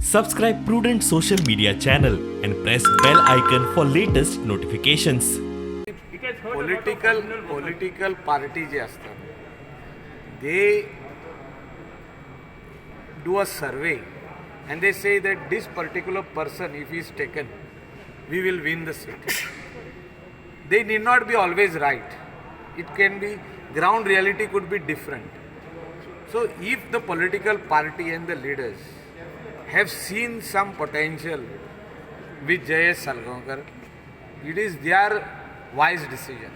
Subscribe Prudent social media channel and press bell icon for latest notifications. Political party जे असतात दे do a survey and they say that this particular person, if he is taken, we will win the seat. They need not be always right. It can be, ground reality could be different. So if the political party and the leaders have seen some potential with Jayesh Salgaonkar, it is their wise decision.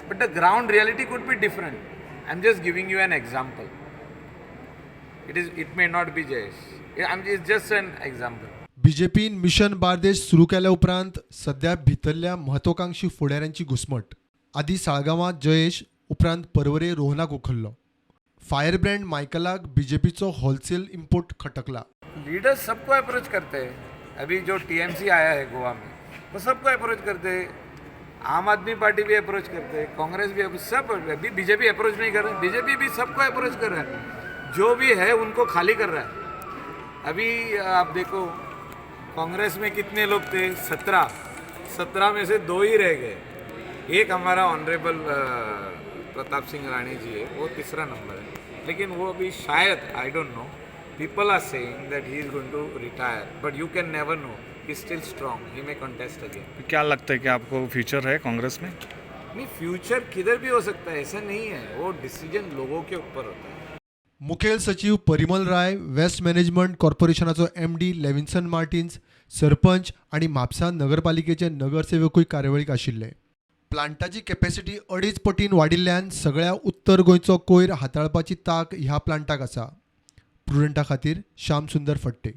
But the ground reality could be different. I'm just giving you an example. It may not be Jayesh. It's just an example. बीजेपीन mission Bardez सुरू केल्या उपरांत सध्या भितरल्या महत्वाकांक्षी फुडाऱ्यांची घुसमट. आदी साळगांवात जयेश उपरांत परवरे रोहनाक उखल्लो. फायर ब्रँड मायकलाक बीजेपीचो होलसेल इम्पोर्ट खटकला. लीडर्स सबको अप्रोच करते हैं. अभी जो टीएमसी आया है गोवा में, वो सबको अप्रोच करते हैं. आम आदमी पार्टी भी अप्रोच करते हैं, कांग्रेस भी, सब. अभी बीजेपी अप्रोच नहीं कर रहा, बीजेपी भी सबको अप्रोच कर रहा है. जो भी है उनको खाली कर रहा है. अभी आप देखो कांग्रेस में कितने लोग थे? 17 में से 2 ही रह गए. एक हमारा ऑनरेबल प्रताप सिंह राणी जी है, वो तीसरा नंबर है. लेकिन वो अभी शायद, I don't know, people are saying that he is going to retire, but you can never know. He still strong, he may contest again. क्या लगता है कि आपको फ्यूचर है कांग्रेस में? नहीं, फ्यूचर किधर भी हो सकता है, ऐसा नहीं है. वो डिसीजन लोगों के ऊपर होता है. मुखेल सचिव परिमल राय, वेस्ट मॅनेजमेंट कॉर्पोरेशनाचो MD लेविन्सन मार्टिन्स, सरपंच आणि म्हापसा नगरपालिकेचे नगरसेवकूय कार्यावळीक आशिल्ले. प्लांटाची कॅपॅसिटी 2.5 पटीन वाडिल्ल्यान सगळ्या उत्तर गोंयचो कोयर हाताळपाची तांक ह्या प्लांटाक आसा. प्रुडंटा खातीर श्याम सुंदर फडते.